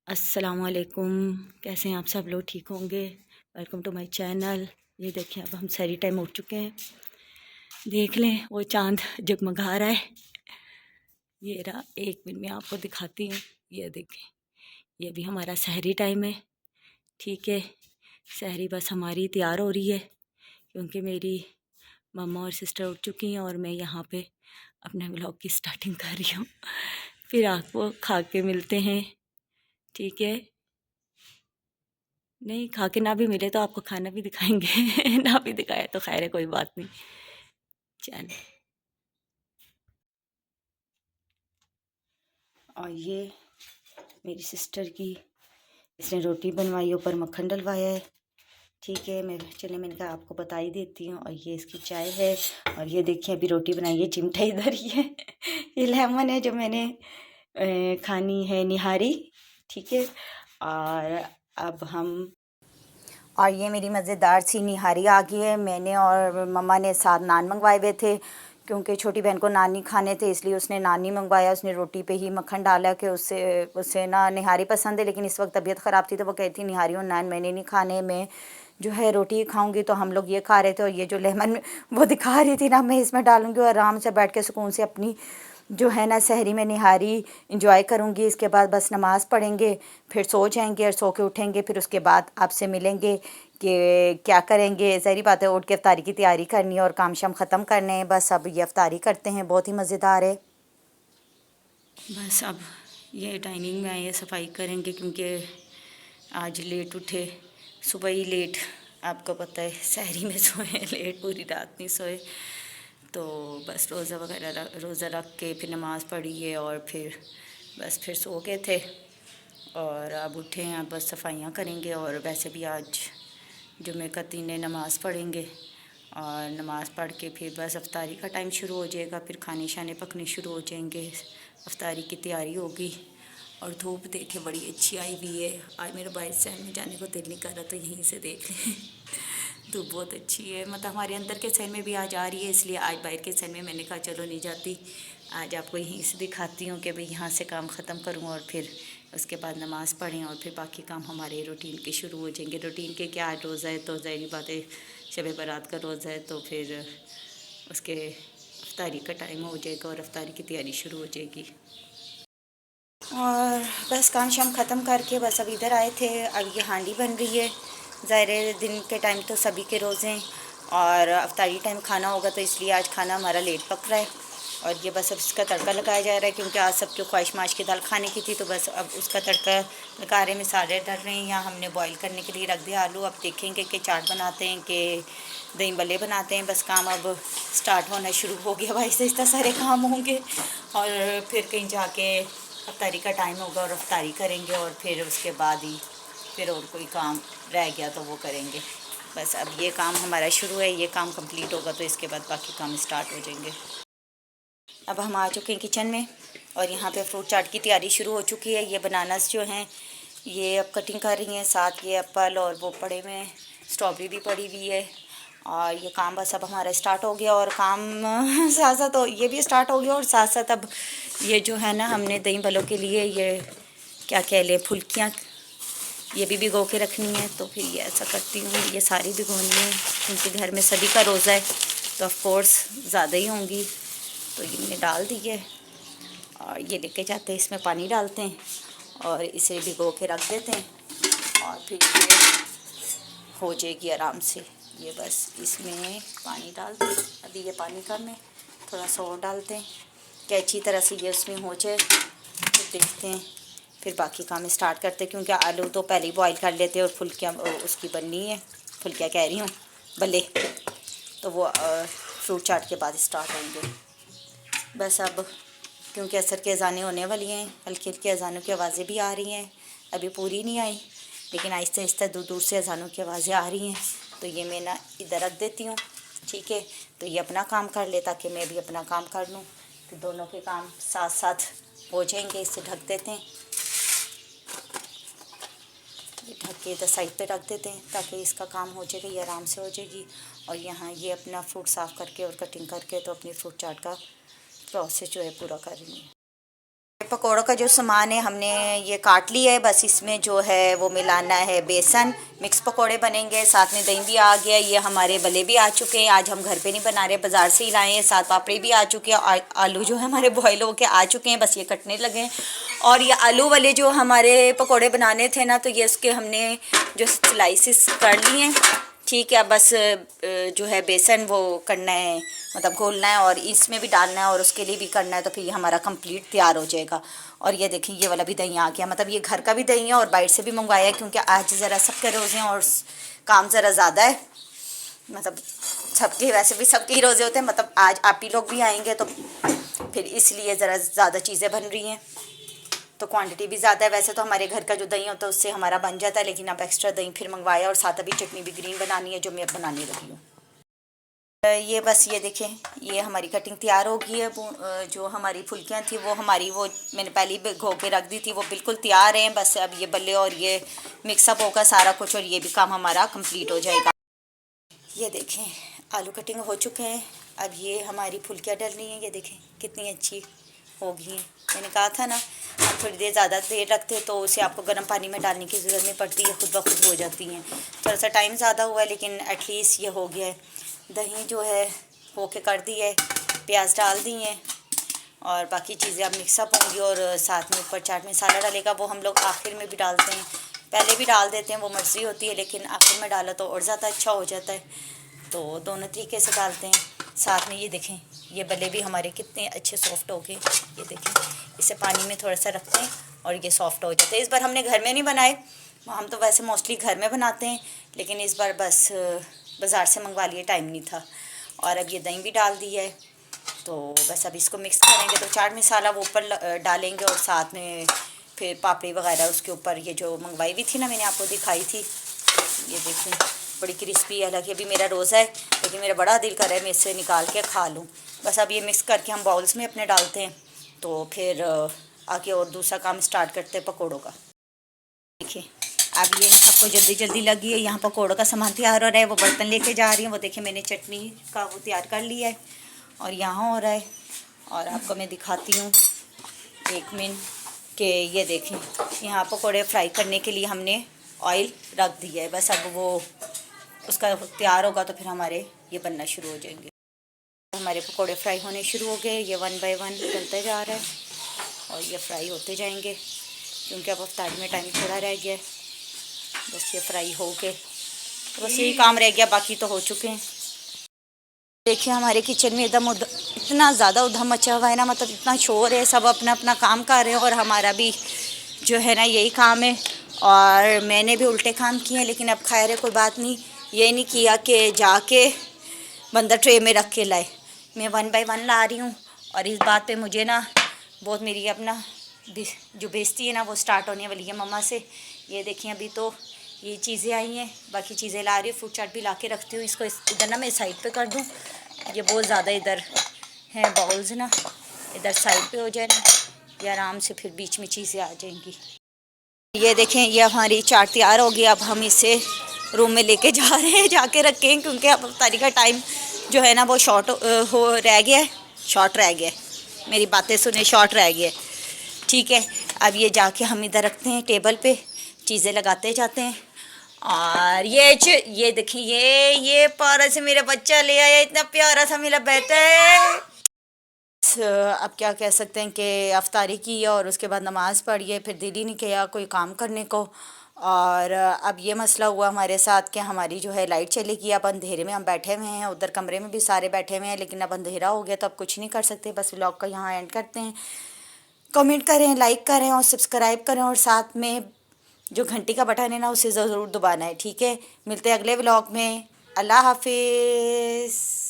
अस्सलामुअलैकुम। कैसे हैं आप सब लोग? ठीक होंगे। Welcome to my channel. ये देखिए, अब हम सहरी टाइम उठ चुके हैं। देख लें, वो चांद जगमगा रहा है। ये रहा, एक मिनट में आपको दिखाती हूँ। ये देखें, ये भी हमारा सहरी टाइम है। ठीक है, सहरी बस हमारी तैयार हो रही है क्योंकि मेरी मम्मा और सिस्टर उठ चुकी हैं और मैं यहाँ पे अपने व्लॉग की स्टार्टिंग कर रही हूँ। फिर आपको खा के मिलते हैं। ठीक है, नहीं खा के ना भी मिले तो आपको खाना भी दिखाएंगे। ना भी दिखाया तो खैर है, कोई बात नहीं। चल, और ये मेरी सिस्टर की, इसने रोटी बनवाई, ऊपर मक्खन डलवाया है। ठीक है, मैं चलिए मैंने कहा आपको बता ही देती हूँ। और ये इसकी चाय है। और ये देखिए, अभी रोटी बनाई है, चिमटा इधर ही है। ये लेमन है जो मैंने खानी है, निहारी। ठीक है, और अब हम, और ये मेरी मज़ेदार सी निहारी आ गई है। मैंने और मम्मा ने साथ नान मंगवाए हुए थे क्योंकि छोटी बहन को नान नहीं खाने थे, इसलिए उसने नान नहीं मंगवाया। उसने रोटी पे ही मक्खन डाला कि उससे उससे ना निहारी पसंद है, लेकिन इस वक्त तबीयत ख़राब थी तो वो कहती निहारी और नान मैंने नहीं खाने, मैं जो है रोटी खाऊंगी। तो हम लोग ये खा रहे थे और ये जो लेमन वो दिखा रही थी ना, मैं इसमें डालूंगी और आराम से बैठ के सुकून से अपनी जो है ना सहरी में निहारी इंजॉय करूँगी। इसके बाद बस नमाज़ पढ़ेंगे, फिर सो जाएंगे और सो के उठेंगे। फिर उसके बाद आपसे मिलेंगे कि क्या करेंगे। ज़ाहिर बात है, उठ के अफ्तारी की तैयारी करनी है और काम शाम ख़त्म करने हैं। बस अब ये अफ्तारी करते हैं, बहुत ही मज़ेदार है। बस अब ये डाइनिंग में आए, सफाई करेंगे क्योंकि आज लेट उठे, सुबह ही लेट। आपको पता है, सहरी में सोए लेट, पूरी रात नहीं सोए। तो बस रोज़ा वगैरह रोज़ा रख के फिर नमाज़ पढ़ी है और फिर बस फिर सो गए थे। और अब उठे हैं, अब बस सफाइयाँ करेंगे। और वैसे भी आज जुमे का दिन है, नमाज़ पढ़ेंगे और नमाज़ पढ़ के फिर बस अफ्तारी का टाइम शुरू हो जाएगा। फिर खाने शाने पकने शुरू हो जाएंगे, अफ्तारी की तैयारी होगी। और धूप देखे बड़ी अच्छी आई हुई है। आज मेरा बाहर सहन में जाने को दिल नहीं कर रहा, तो यहीं से देख लें। धूप बहुत अच्छी है, मतलब हमारे अंदर के सहन में भी आज आ रही है, इसलिए आज बाहर के सहन में मैंने कहा चलो नहीं जाती, आज आपको यहीं से दिखाती हूँ कि भाई यहाँ से काम ख़त्म करूँ और फिर उसके बाद नमाज़ पढ़ें और फिर बाकी काम हमारे रूटीन के शुरू हो जाएंगे। रूटीन के क्या, आज रोज़ा है तो ज़ाहिर बात है, शब बारात का रोज़ा है, तो फिर उसके अफ्तारी का टाइम हो जाएगा और अफ्तारी की तैयारी शुरू हो जाएगी। और बस काम शाम ख़त्म करके बस अब इधर आए थे। अब ये हांडी बन रही है। ज़ाहिर दिन के टाइम तो सभी के रोज़े हैं और अफ्तारी टाइम खाना होगा, तो इसलिए आज खाना हमारा लेट पक रहा है। और ये बस अब इसका तड़का लगाया जा रहा है क्योंकि आज सबकी ख्वाहिश माश की दाल खाने की थी, तो बस अब उसका तड़का लगा रहे, मसाले डल रहे हैं। यहाँ हमने बॉईल करने के लिए रख दिया आलू। अब देखेंगे कि चाट बनाते हैं कि दही बल्ले बनाते हैं। बस काम अब स्टार्ट होना शुरू हो गया भाई, से इतना सारे काम होंगे और फिर कहीं जाके अफ्तारी का टाइम होगा और अफ्तारी करेंगे और फिर उसके बाद ही फिर और कोई काम रह गया तो वो करेंगे। बस अब ये काम हमारा शुरू है, ये काम कंप्लीट होगा तो इसके बाद बाकी काम स्टार्ट हो जाएंगे। अब हम आ चुके हैं किचन में और यहाँ पे फ्रूट चाट की तैयारी शुरू हो चुकी है। ये बनानास जो हैं ये अब कटिंग कर रही हैं, साथ ये एप्पल और वो पड़े हुए हैं, स्ट्रॉबेरी भी पड़ी हुई है। और ये काम बस अब हमारा स्टार्ट हो गया और काम साथ साथ तो ये भी स्टार्ट हो गया और साथ साथ अब ये जो है ना, हमने दही भल्लों के लिए ये क्या कह लें, फुल्कियाँ, ये भी भिगो के रखनी है। तो फिर ये ऐसा करती हूँ, ये सारी भिगोनी है क्योंकि घर में सभी का रोज़ा है तो ऑफ कोर्स ज़्यादा ही होंगी। तो ये मैंने डाल दी है और ये लेके जाते हैं, इसमें पानी डालते हैं और इसे भिगो के रख देते हैं और फिर ये हो जाएगी आराम से। ये बस इसमें पानी डालते हैं, अभी ये पानी कम है, थोड़ा सा और डालते हैं कि अच्छी तरह से ये उसमें हो जाए। फिर देखते हैं, फिर बाकी काम स्टार्ट करते हैं क्योंकि आलू तो पहले ही बॉईल कर लेते हैं और फुल्कियाँ उसकी बननी है, फुल्कियाँ कह रही हूँ, भले, तो वो फ्रूट चाट के बाद स्टार्ट होंगे। बस अब क्योंकि असर की अज़ानें होने वाली हैं, हल्की हल्की अज़ानों की आवाज़ें भी आ रही हैं, अभी पूरी नहीं आई लेकिन आहिस्ता आहिस्ता दूर दूर से अज़ानों की आवाज़ें आ रही हैं। तो ये मैं ना इधर रख देती हूँ, ठीक है, तो ये अपना काम कर ले ताकि मैं भी अपना काम कर लूँ, तो दोनों के काम साथ साथ हो जाएंगे। इससे ढक देते हैं, ये ढक के इधर साइड पे रख देते हैं ताकि इसका काम हो जाएगा, ये आराम से हो जाएगी। और यहाँ ये अपना फ्रूट साफ़ करके और कटिंग करके तो अपनी फ्रूट चाट का प्रोसेस जो है पूरा कर रही है। पकौड़ों का जो सामान है हमने ये काट लिया है, बस इसमें जो है वो मिलाना है बेसन। मिक्स पकौड़े बनेंगे, साथ में दही भी आ गया। ये हमारे बले भी आ चुके हैं, आज हम घर पे नहीं बना रहे, बाज़ार से ही लाए हैं। साथ पापड़ी भी आ चुके हैं, आलू जो है हमारे बॉयल होके आ चुके हैं, बस ये कटने लगे हैं। और ये आलू वाले जो हमारे पकौड़े बनाने थे ना, तो ये उसके हमने जो स्लाइसिस कर लिए हैं, ठीक है। बस जो है बेसन वो करना है, मतलब घोलना है और इसमें भी डालना है और उसके लिए भी करना है, तो फिर ये हमारा कंप्लीट तैयार हो जाएगा। और ये देखें ये वाला भी दही आ गया, मतलब ये घर का भी दही है और बाहर से भी मंगवाया है, क्योंकि आज ज़रा सबके रोज़े हैं और काम ज़रा ज़्यादा है। मतलब सबके, वैसे भी सबके ही रोज़े होते हैं, मतलब आज आप ही लोग भी आएंगे तो फिर इसलिए ज़रा ज़्यादा चीज़ें बन रही हैं, तो क्वांटिटी भी ज़्यादा है। वैसे तो हमारे घर का जो दही होता है उससे हमारा बन जाता है, लेकिन अब एक्स्ट्रा दही फिर मंगवाया। और साथ अभी चटनी भी ग्रीन बनानी है, जो मैं अब बनाने लगी हूँ। ये बस ये देखें, ये हमारी कटिंग तैयार हो गई है। जो हमारी फुल्कियाँ थी वो हमारी, वो मैंने पहले ही भिगो के रख दी थी, वो बिल्कुल तैयार हैं। बस अब ये बल्ले और ये मिक्सअप होगा सारा कुछ, और ये भी काम हमारा कंप्लीट हो जाएगा। ये देखें आलू कटिंग हो चुके हैं, अब ये हमारी फुल्कियाँ डल रही हैं। ये देखें कितनी अच्छी हो गई हैं। मैंने कहा था ना, आप थोड़ी देर ज़्यादा देर रखते तो उसे आपको गर्म पानी में डालने की ज़रूरत नहीं पड़ती है, खुद ब खुद हो जाती हैं। थोड़ा सा टाइम ज़्यादा हुआ है, लेकिन एटलीस्ट ये हो गया है। दही जो है हो के कर दी है, प्याज डाल दी हैं और बाकी चीज़ें अब मिक्सअप होंगी। और साथ में ऊपर चाट मसाला डालेगा, वो हम लोग आखिर में भी डालते हैं, पहले भी डाल देते हैं, वो मर्ज़ी होती है, लेकिन आखिर में डाला तो और ज़्यादा अच्छा हो जाता है, तो दोनों तरीके से डालते हैं। साथ में ये देखें ये बल्ले भी हमारे कितने अच्छे सॉफ्ट हो गए। ये देखें, इसे पानी में थोड़ा सा रखते हैं और ये सॉफ्ट हो जाते हैं। इस बार हमने घर में नहीं बनाए, हम तो वैसे मोस्टली घर में बनाते हैं, लेकिन इस बार बस बाज़ार से मंगवा लिए, टाइम नहीं था। और अब ये दही भी डाल दी है, तो बस अब इसको मिक्स करेंगे। तो चाट मसाला वो ऊपर डालेंगे और साथ में फिर पापड़ी वगैरह उसके ऊपर, ये जो मंगवाई हुई थी ना, मैंने आपको दिखाई थी, ये देखें बड़ी क्रिस्पी। हालांकि अभी मेरा रोज़ा है, लेकिन मेरा बड़ा दिल कर रहा है मैं इससे निकाल के खा लूँ। बस अब ये मिक्स करके हम बाउल्स में अपने डालते हैं, तो फिर आके और दूसरा काम स्टार्ट करते हैं पकौड़ों का। देखिए अब ये सबको जल्दी जल्दी लगी है, यहाँ पकौड़ों का सामान तैयार हो रहा है, वो बर्तन लेके जा रही हैं। वो देखिए मैंने चटनी का वो तैयार कर लिया है और यहाँ हो रहा है। और आपको मैं दिखाती हूँ 1 मिनट कि ये देखें, यहाँ पकौड़े फ्राई करने के लिए हमने ऑयल रख दिया है। बस अब वो उसका तैयार होगा तो फिर हमारे ये बनना शुरू हो जाएंगे। हमारे पकौड़े फ्राई होने शुरू हो गए, ये 1 बाय 1 डलते जा रहा है और ये फ्राई होते जाएंगे, क्योंकि अब अफ्तारी में टाइम थोड़ा रह गया है। बस ये फ्राई हो गए, तो बस यही काम रह गया, बाकी तो हो चुके हैं। देखिए हमारे किचन में एकदम इतना ज़्यादा उधम मचा हुआ है ना, मतलब इतना शोर है, सब अपना अपना काम कर रहे हैं और हमारा भी जो है ना यही काम है। और मैंने भी उल्टे काम किए हैं, लेकिन अब खैर है कोई बात नहीं, ये नहीं किया कि जाके बंदा ट्रे में रख के लाए। मैं 1 बाय 1 ला रही हूँ और इस बात पे मुझे ना बहुत, मेरी अपना जो बेइज्जती है ना वो स्टार्ट होने वाली है मम्मा से। ये देखिए अभी तो ये चीज़ें आई हैं, बाकी चीज़ें ला रही हूँ, फ्रूट चाट भी ला के रखती हूँ। इसको इधर ना मैं साइड पे कर दूँ, ये बहुत ज़्यादा इधर है बाउल्स ना, इधर साइड पे हो जाए ना, ये आराम से फिर बीच में चीज़ें आ जाएंगी। ये देखें ये हमारी चाट तैयार हो गई, अब हम इसे रूम में लेके जा रहे हैं, जाके रखें, क्योंकि अब अफ्तारी का टाइम जो है ना वो शॉर्ट हो रह गया है, शॉर्ट रह गया है। मेरी बातें सुने, शॉर्ट रह गया है, ठीक है। अब ये जाके हम इधर रखते हैं टेबल पे, चीज़ें लगाते जाते हैं। और ये देखिए ये पारा से मेरा बच्चा ले आया, इतना प्यारा सा मेरा बेटा है। अब क्या कह सकते हैं कि अफ्तारी की और उसके बाद नमाज़ पढ़ी है, फिर दिल ही नहीं किया कोई काम करने को। और अब ये मसला हुआ हमारे साथ कि हमारी जो है लाइट चली गई, अब अंधेरे में हम बैठे हुए हैं, उधर कमरे में भी सारे बैठे हुए हैं, लेकिन अब अंधेरा हो गया तो अब कुछ नहीं कर सकते। बस व्लॉग का यहाँ एंड करते हैं। कमेंट करें, लाइक करें और सब्सक्राइब करें, और साथ में जो घंटी का बटन है ना उसे ज़रूर दबाना है, ठीक है। मिलते हैं अगले व्लॉग में। अल्लाह हाफिज़।